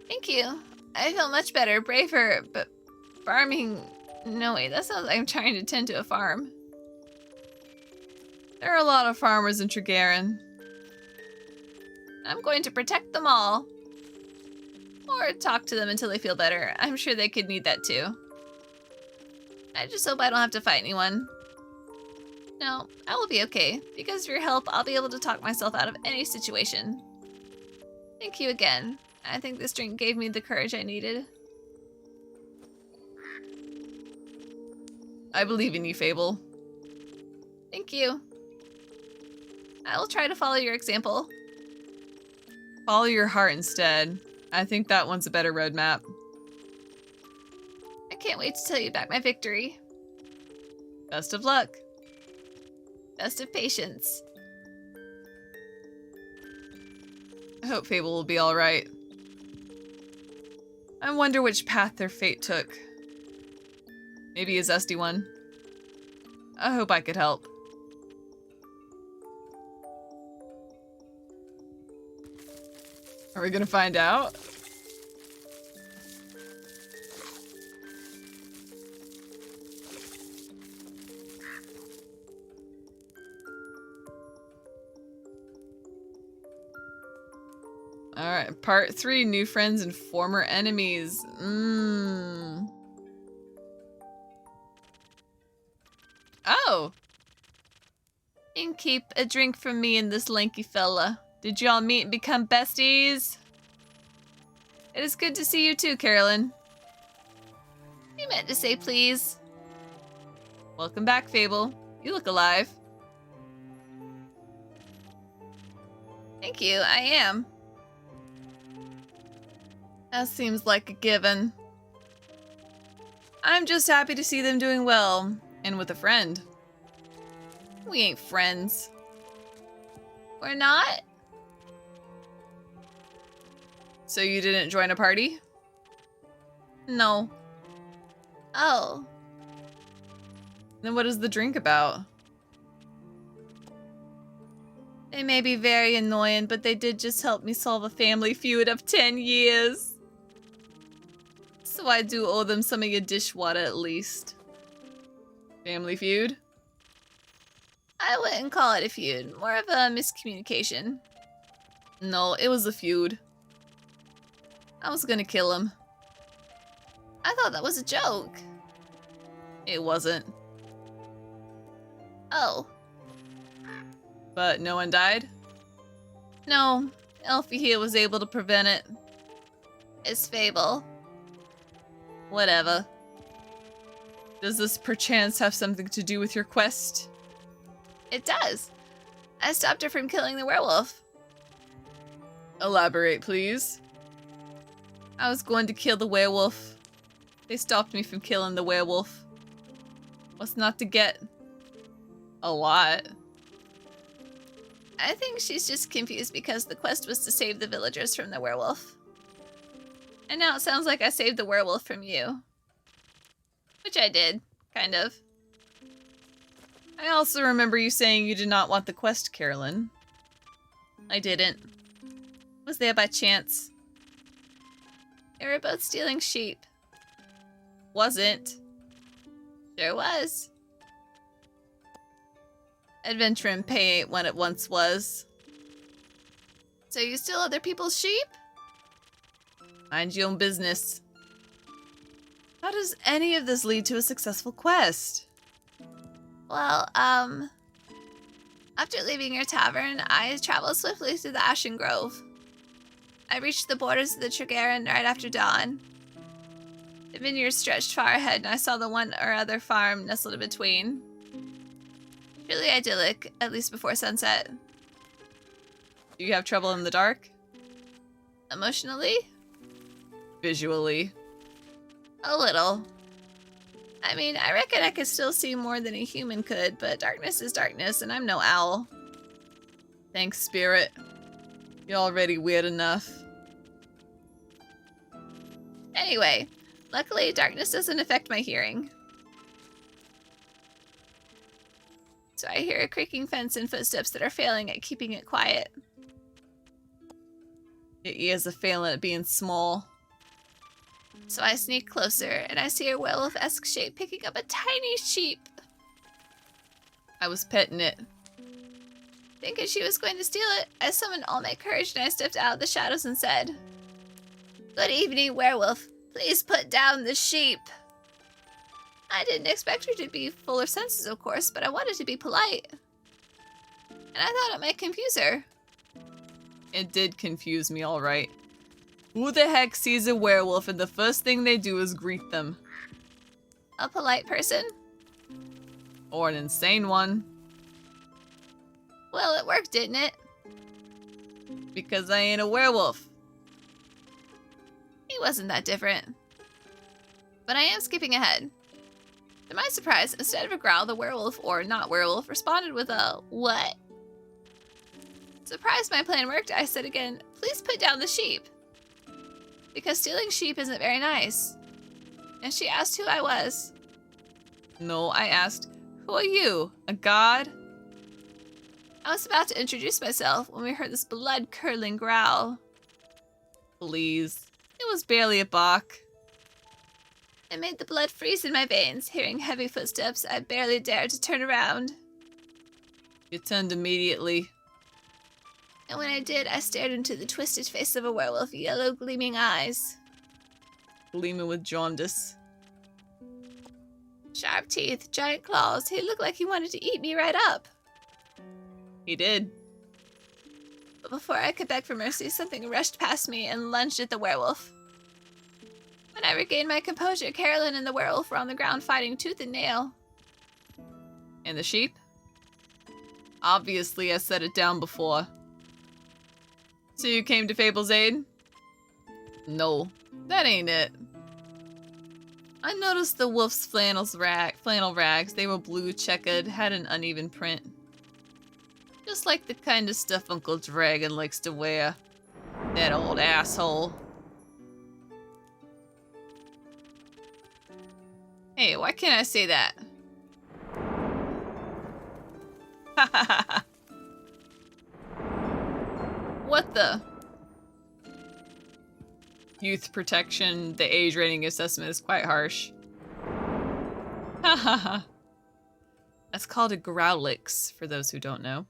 Speaker 1: Thank you. I feel much better, braver, but farming... No, wait, that sounds like I'm trying to tend to a farm.
Speaker 2: There are a lot of farmers in Tregaron.
Speaker 1: I'm going to protect them all. Or talk to them until they feel better. I'm sure they could need that too. I just hope I don't have to fight anyone. No, I will be okay. Because of your help, I'll be able to talk myself out of any situation. Thank you again. I think this drink gave me the courage I needed.
Speaker 2: I believe in you, Fable.
Speaker 1: Thank you. I will try to follow your example.
Speaker 2: Follow your heart instead. I think that one's a better roadmap.
Speaker 1: I can't wait to tell you about my victory.
Speaker 2: Best of luck.
Speaker 1: Best of patience.
Speaker 2: I hope Fable will be alright. I wonder which path their fate took. Maybe a zesty one. I hope I could help. Are we gonna find out? Alright, part 3, new friends and former enemies. Oh!
Speaker 1: And keep a drink from me and this lanky fella. Did y'all meet and become besties?
Speaker 2: It is good to see you too, Carolyn.
Speaker 1: You meant to say please.
Speaker 2: Welcome back, Fable. You look alive.
Speaker 1: Thank you, I am.
Speaker 2: That seems like a given. I'm just happy to see them doing well, and with a friend.
Speaker 1: We ain't friends. We're not?
Speaker 2: So you didn't join a party?
Speaker 1: No. Oh.
Speaker 2: Then what is the drink about?
Speaker 1: They may be very annoying, but they did just help me solve a family feud of 10 years. So I do owe them some of your dishwater at least.
Speaker 2: Family feud?
Speaker 1: I wouldn't call it a feud, more of a miscommunication.
Speaker 2: No, it was a feud. I was gonna kill him.
Speaker 1: I thought that was a joke.
Speaker 2: It wasn't.
Speaker 1: Oh.
Speaker 2: But no one died?
Speaker 1: No, Elfie here was able to prevent it. It's Fable.
Speaker 2: Whatever. Does this perchance have something to do with your quest?
Speaker 1: It does. I stopped her from killing the werewolf.
Speaker 2: Elaborate, please.
Speaker 1: I was going to kill the werewolf. They stopped me from killing the werewolf.
Speaker 2: What's not to get? A lot.
Speaker 1: I think she's just confused because the quest was to save the villagers from the werewolf. And now it sounds like I saved the werewolf from you. Which I did, kind of.
Speaker 2: I also remember you saying you did not want the quest, Carolyn.
Speaker 1: I didn't. Was there by chance. They were both stealing sheep.
Speaker 2: Wasn't.
Speaker 1: Sure was.
Speaker 2: Adventure and pay ain't what it once was.
Speaker 1: So you steal other people's sheep?
Speaker 2: Mind your own business. How does any of this lead to a successful quest?
Speaker 1: Well, after leaving your tavern, I traveled swiftly through the Ashen Grove. I reached the borders of the Tregaron right after dawn. The vineyards stretched far ahead, and I saw the one or other farm nestled in between. Truly idyllic, at least before sunset.
Speaker 2: Do you have trouble in the dark?
Speaker 1: Emotionally?
Speaker 2: Visually?
Speaker 1: A little. I mean, I reckon I could still see more than a human could, but darkness is darkness, and I'm no owl.
Speaker 2: Thanks, Spirit. You're already weird enough.
Speaker 1: Anyway, luckily darkness doesn't affect my hearing. So I hear a creaking fence and footsteps that are failing at keeping it quiet.
Speaker 2: Your ears are failing at being small.
Speaker 1: So I sneak closer, and I see a werewolf-esque shape picking up a tiny sheep.
Speaker 2: I was petting it.
Speaker 1: Thinking she was going to steal it, I summoned all my courage and I stepped out of the shadows and said, "Good evening, werewolf. Please put down the sheep." I didn't expect her to be full of senses, of course, but I wanted to be polite. And I thought it might confuse her.
Speaker 2: It did confuse me, all right. Who the heck sees a werewolf and the first thing they do is greet them?
Speaker 1: A polite person?
Speaker 2: Or an insane one?
Speaker 1: Well, it worked, didn't it?
Speaker 2: Because I ain't a werewolf.
Speaker 1: He wasn't that different. But I am skipping ahead. To my surprise, instead of a growl, the werewolf, or not werewolf, responded with a what? Surprised my plan worked, I said again, "Please put down the sheep." Because stealing sheep isn't very nice. And she asked who I was.
Speaker 2: No, I asked, who are you? A god?
Speaker 1: I was about to introduce myself when we heard this blood-curdling growl.
Speaker 2: Please. It was barely a bark.
Speaker 1: It made the blood freeze in my veins. Hearing heavy footsteps, I barely dared to turn around.
Speaker 2: You turned immediately.
Speaker 1: And when I did, I stared into the twisted face of a werewolf, yellow gleaming eyes.
Speaker 2: Gleaming with jaundice.
Speaker 1: Sharp teeth, giant claws. He looked like he wanted to eat me right up.
Speaker 2: He did.
Speaker 1: But before I could beg for mercy, something rushed past me and lunged at the werewolf. When I regained my composure, Carolyn and the werewolf were on the ground fighting tooth and nail.
Speaker 2: And the sheep? Obviously, I set it down before. So you came to Fable's aid? No, that ain't it. I noticed the wolf's flannel rags. They were blue, checkered, had an uneven print. Just like the kind of stuff Uncle Dragon likes to wear. That old asshole. Hey, why can't I say that? What the? Youth protection, the age rating assessment is quite harsh. Hahaha. That's called a growlix, for those who don't know.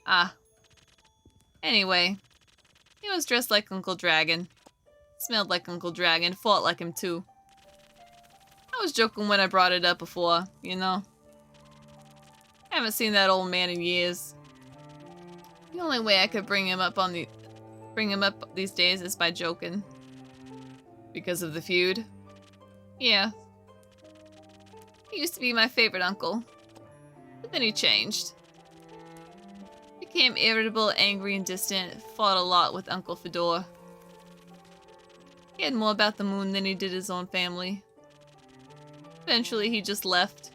Speaker 2: Ah. Anyway, he was dressed like Uncle Dragon. Smelled like Uncle Dragon, fought like him too. I was joking when I brought it up before, you know. I haven't seen that old man in years. The only way I could bring him up these days is by joking. Because of the feud. Yeah. He used to be my favorite uncle. But then he changed. Became irritable, angry, and distant. Fought a lot with Uncle Fedor. He had more about the moon than he did his own family. Eventually, he just left.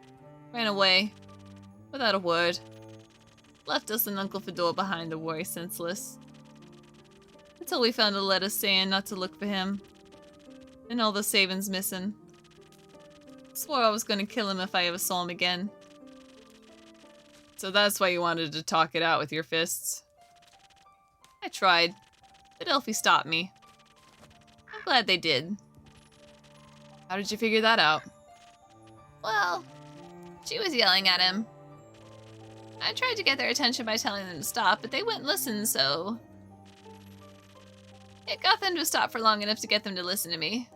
Speaker 2: Ran away. Without a word. Left us and Uncle Fedor behind to worry senseless. Until we found a letter saying not to look for him. And all the savings missing. Swore I was going to kill him if I ever saw him again. So that's why you wanted to talk it out with your fists. I tried, but Elfie stopped me. I'm glad they did. How did you figure that out?
Speaker 1: Well, she was yelling at him. I tried to get their attention by telling them to stop, but they wouldn't listen, so... It got them to stop for long enough to get them to listen to me.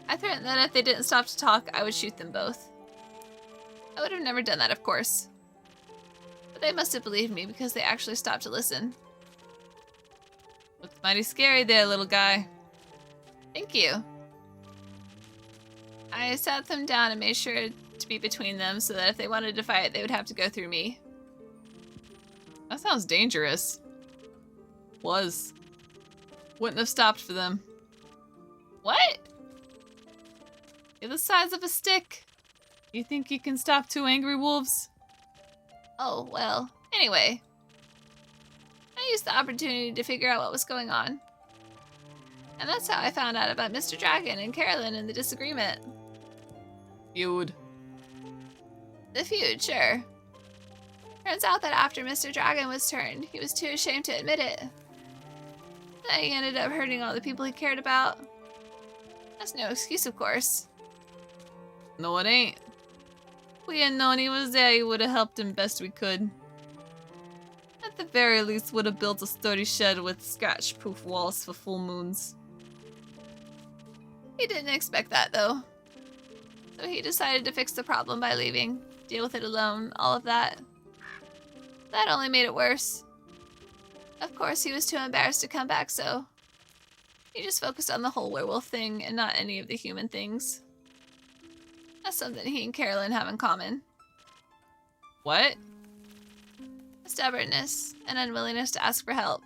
Speaker 1: I threatened that if they didn't stop to talk, I would shoot them both. I would have never done that, of course. But they must have believed me because they actually stopped to listen.
Speaker 2: Looks mighty scary there, little guy.
Speaker 1: Thank you. I sat them down and made sure to be between them so that if they wanted to fight, they would have to go through me.
Speaker 2: That sounds dangerous. Was. Wouldn't have stopped for them.
Speaker 1: What?
Speaker 2: You're the size of a stick. You think you can stop two angry wolves?
Speaker 1: Oh, well. Anyway. I used the opportunity to figure out what was going on. And that's how I found out about Mr. Dragon and Carolyn and the disagreement.
Speaker 2: Feud.
Speaker 1: The feud, sure. Turns out that after Mr. Dragon was turned, he was too ashamed to admit it. Then he ended up hurting all the people he cared about. That's no excuse, of course.
Speaker 2: No, it ain't. If we had known he was there, we would have helped him best we could. At the very least, would have built a sturdy shed with scratch-proof walls for full moons.
Speaker 1: He didn't expect that, though. So he decided to fix the problem by leaving, deal with it alone, all of that. That only made it worse. Of course, he was too embarrassed to come back, so he just focused on the whole werewolf thing and not any of the human things. That's something he and Carolyn have in common.
Speaker 2: What?
Speaker 1: Stubbornness and unwillingness to ask for help.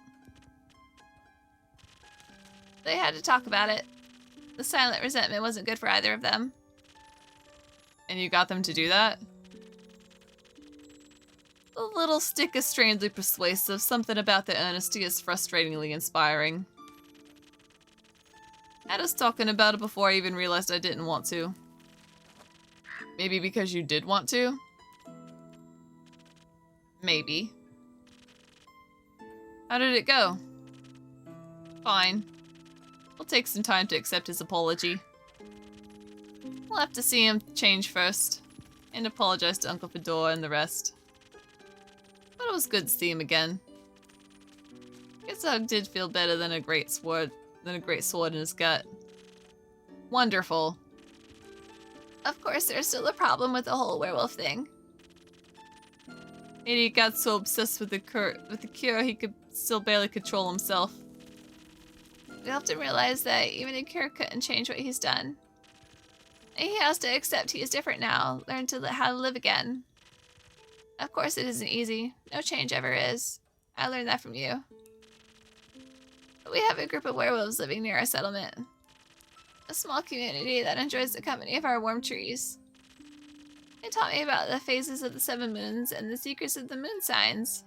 Speaker 1: They had to talk about it. The silent resentment wasn't good for either of them.
Speaker 2: And you got them to do that? The little stick is strangely persuasive. Something about the earnesty is frustratingly inspiring. I had us talking about it before I even realized I didn't want to. Maybe because you did want to? Maybe. How did it go? Fine. We'll take some time to accept his apology. We'll have to see him change first. And apologize to Uncle Fedora and the rest. But it was good to see him again. Guess a hug did feel better than a great sword in his gut. Wonderful.
Speaker 1: Of course, there's still a problem with the whole werewolf thing.
Speaker 2: Idiot got so obsessed with the cure he could still barely control himself.
Speaker 1: We have to realize that even a cure couldn't change what he's done. And he has to accept he is different now, learn how to live again. Of course it isn't easy. No change ever is. I learned that from you. But we have a group of werewolves living near our settlement. A small community that enjoys the company of our warm trees. They taught me about the phases of the 7 moons and the secrets of the moon signs.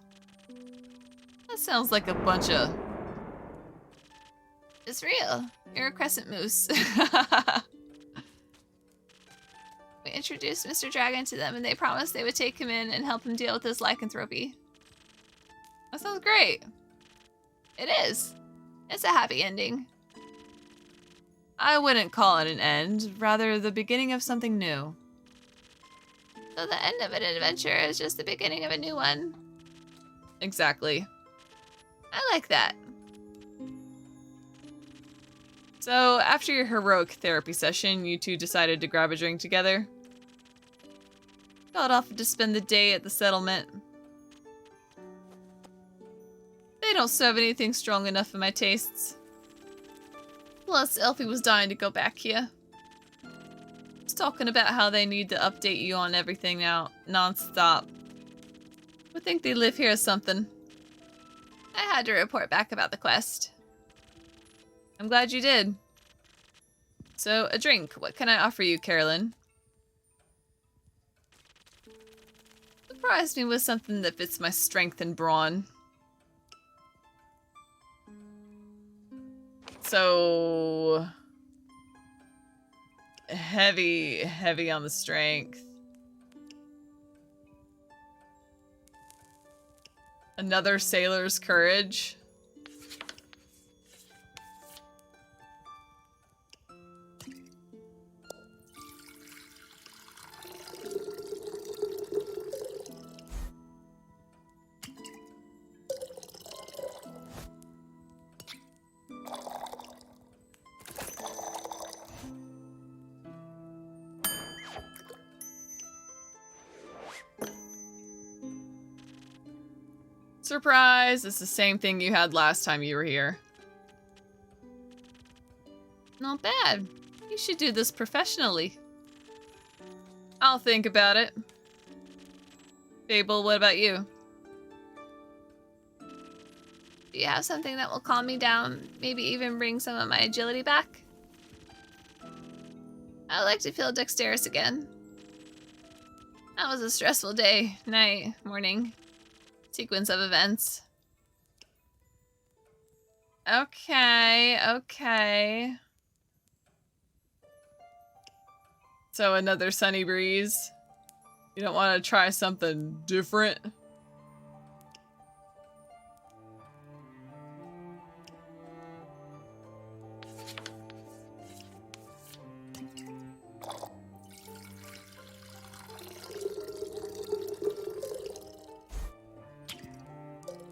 Speaker 2: That sounds like a bunch of...
Speaker 1: It's real. You're a crescent moose. We introduced Mr. Dragon to them and they promised they would take him in and help him deal with his lycanthropy.
Speaker 2: That sounds great.
Speaker 1: It is. It's a happy ending.
Speaker 2: I wouldn't call it an end, rather the beginning of something new.
Speaker 1: So the end of an adventure is just the beginning of a new one.
Speaker 2: Exactly.
Speaker 1: I like that.
Speaker 2: So, after your heroic therapy session, you two decided to grab a drink together. Got off to spend the day at the settlement. They don't serve anything strong enough for my tastes. Plus, Elfie was dying to go back here. Was talking about how they need to update you on everything now, non-stop. Would think they live here or something.
Speaker 1: I had to report back about the quest.
Speaker 2: I'm glad you did. So, a drink. What can I offer you, Carolyn? Surprise me with something that fits my strength and brawn. So... heavy on the strength. Another sailor's courage. Surprise! It's the same thing you had last time you were here. Not bad. You should do this professionally. I'll think about it. Fable, what about you?
Speaker 1: Do you have something that will calm me down? Maybe even bring some of my agility back? I would like to feel dexterous again. That was a stressful day, night, morning. Sequence of events. Okay. So another sunny breeze.
Speaker 2: You don't want to try something different?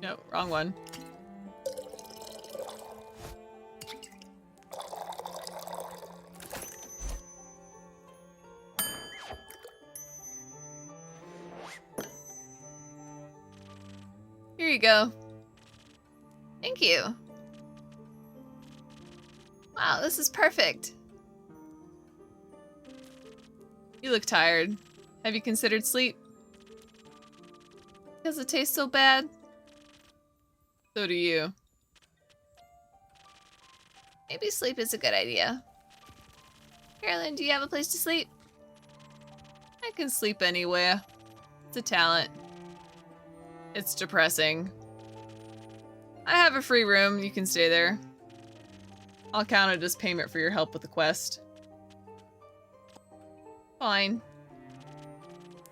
Speaker 2: No, wrong one.
Speaker 1: Here you go. Thank you. Wow, this is perfect.
Speaker 2: You look tired. Have you considered sleep?
Speaker 1: Because it tastes so bad.
Speaker 2: So do you.
Speaker 1: Maybe sleep is a good idea. Carolyn, do you have a place to sleep?
Speaker 2: I can sleep anywhere. It's a talent. It's depressing. I have a free room. You can stay there. I'll count it as payment for your help with the quest.
Speaker 1: Fine.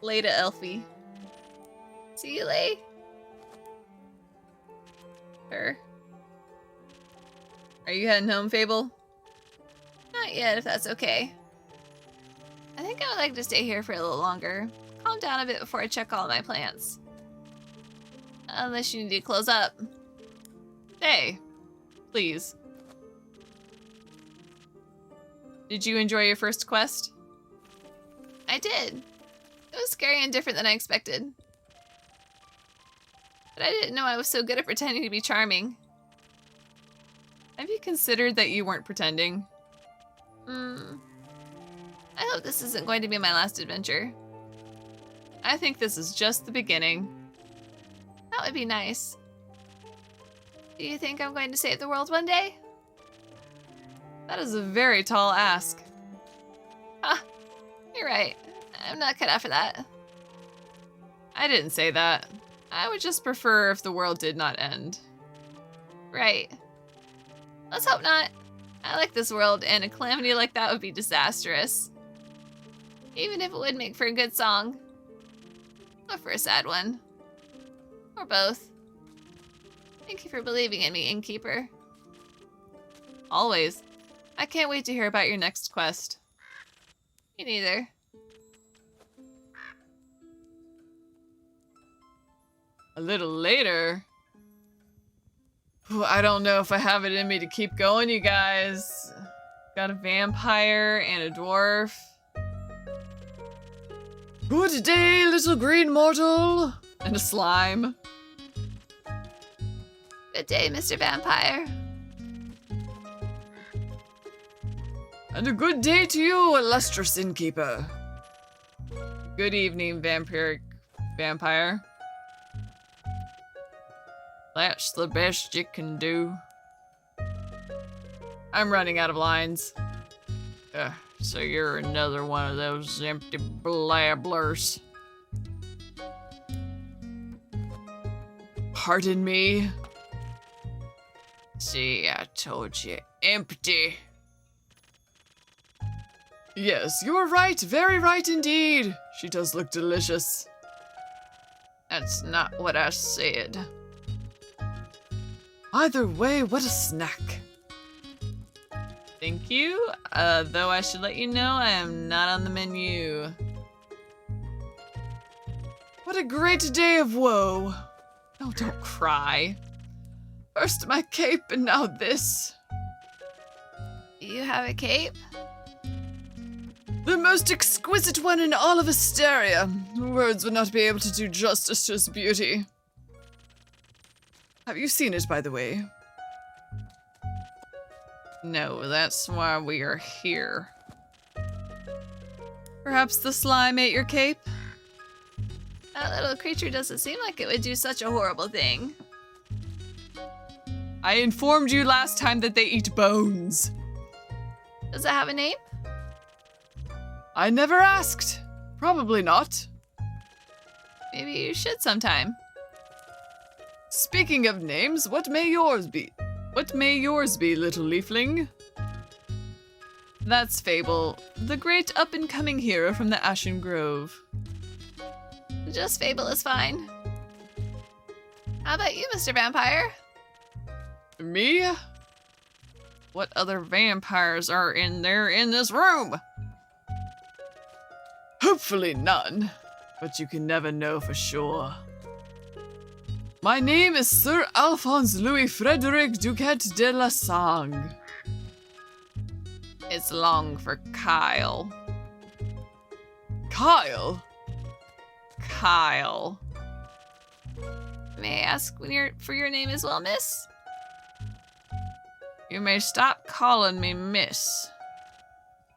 Speaker 2: Later, Elfie.
Speaker 1: See you later.
Speaker 2: Are you heading home, Fable?
Speaker 1: Not yet, if that's okay. I think I would like to stay here for a little longer. Calm down a bit before I check all my plants. Unless you need to close up.
Speaker 2: Hey, please. Did you enjoy your first quest?
Speaker 1: I did. It was scary and different than I expected. But I didn't know I was so good at pretending to be charming.
Speaker 2: Have you considered that you weren't pretending?
Speaker 1: I hope this isn't going to be my last adventure.
Speaker 2: I think this is just the beginning.
Speaker 1: That would be nice. Do you think I'm going to save the world one day?
Speaker 2: That is a very tall ask.
Speaker 1: Ah, you're right. I'm not cut out for that.
Speaker 2: I didn't say that. I would just prefer if the world did not end.
Speaker 1: Right. Let's hope not. I like this world, and a calamity like that would be disastrous. Even if it would make for a good song. Or for a sad one. Or both. Thank you for believing in me, Innkeeper.
Speaker 2: Always. I can't wait to hear about your next quest.
Speaker 1: Me neither.
Speaker 2: A little later. I don't know if I have it in me to keep going, you guys. Got a vampire and a dwarf. Good day, little green mortal. And a slime.
Speaker 1: Good day, Mr. Vampire.
Speaker 2: And a good day to you, illustrious innkeeper. Good evening, vampire. That's the best you can do. I'm running out of lines. So you're another one of those empty blabblers. Pardon me? See, I told you, empty. Yes, you were right, very right indeed. She does look delicious. That's not what I said. Either way, what a snack. Thank you, though I should let you know I am not on the menu. What a great day of woe. Oh, don't cry. First my cape and now this.
Speaker 1: Do you have a cape?
Speaker 2: The most exquisite one in all of Asteria. Words would not be able to do justice to its beauty. Have you seen it, by the way? No, that's why we are here. Perhaps the slime ate your cape?
Speaker 1: That little creature doesn't seem like it would do such a horrible thing.
Speaker 2: I informed you last time that they eat bones.
Speaker 1: Does it have a name?
Speaker 2: I never asked. Probably not.
Speaker 1: Maybe you should sometime.
Speaker 2: Speaking of names, what may yours be? What may yours be, little leafling? That's Fable, the great up-and-coming hero from the Ashen Grove.
Speaker 1: Just Fable is fine. How about you, Mr. Vampire?
Speaker 2: Me? What other vampires are in there in this room? Hopefully none, but you can never know for sure. My name is Sir Alphonse Louis Frederic Duquette de la Sang. It's long for Kyle. Kyle? Kyle.
Speaker 1: May I ask for your name as well, miss?
Speaker 2: You may stop calling me miss.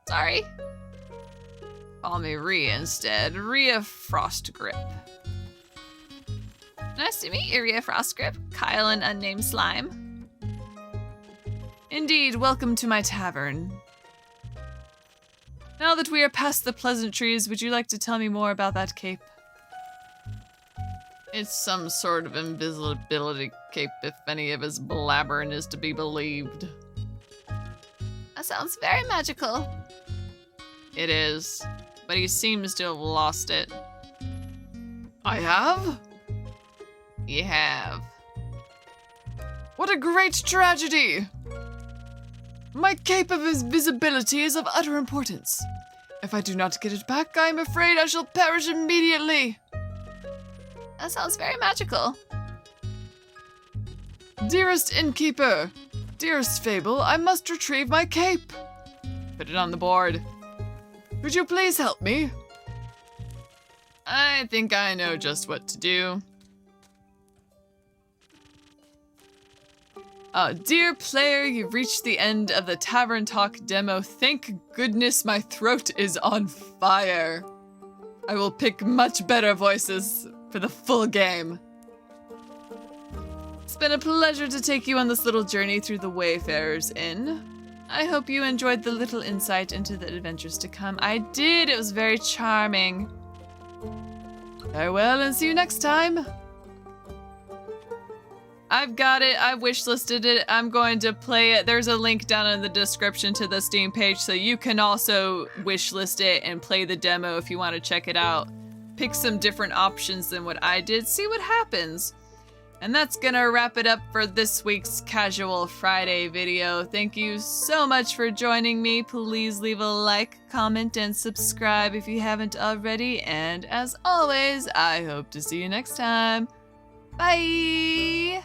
Speaker 1: Sorry.
Speaker 2: Call me Rhea instead. Rhea Frostgrip.
Speaker 1: Nice to meet you, Rhea Frostgrip. Kyle and unnamed slime.
Speaker 2: Indeed, welcome to my tavern. Now that we are past the pleasantries, would you like to tell me more about that cape? It's some sort of invisibility cape if any of his blabbering is to be believed.
Speaker 1: That sounds very magical.
Speaker 2: It is, but he seems to have lost it. I have? You have. What a great tragedy! My cape of invisibility is of utter importance. If I do not get it back, I am afraid I shall perish immediately.
Speaker 1: That sounds very magical.
Speaker 2: Dearest innkeeper, dearest Fable, I must retrieve my cape. Put it on the board. Could you please help me? I think I know just what to do. Dear player, you've reached the end of the Tavern Talk demo. Thank goodness my throat is on fire. I will pick much better voices for the full game. It's been a pleasure to take you on this little journey through the Wayfarer's Inn. I hope you enjoyed the little insight into the adventures to come. I did, it was very charming. Farewell and see you next time. I've got it, I wishlisted it, I'm going to play it. There's a link down in the description to the Steam page so you can also wishlist it and play the demo if you want to check it out. Pick some different options than what I did, see what happens. And that's gonna wrap it up for this week's Casual Friday video. Thank you so much for joining me. Please leave a like, comment, and subscribe if you haven't already. And as always, I hope to see you next time. Bye!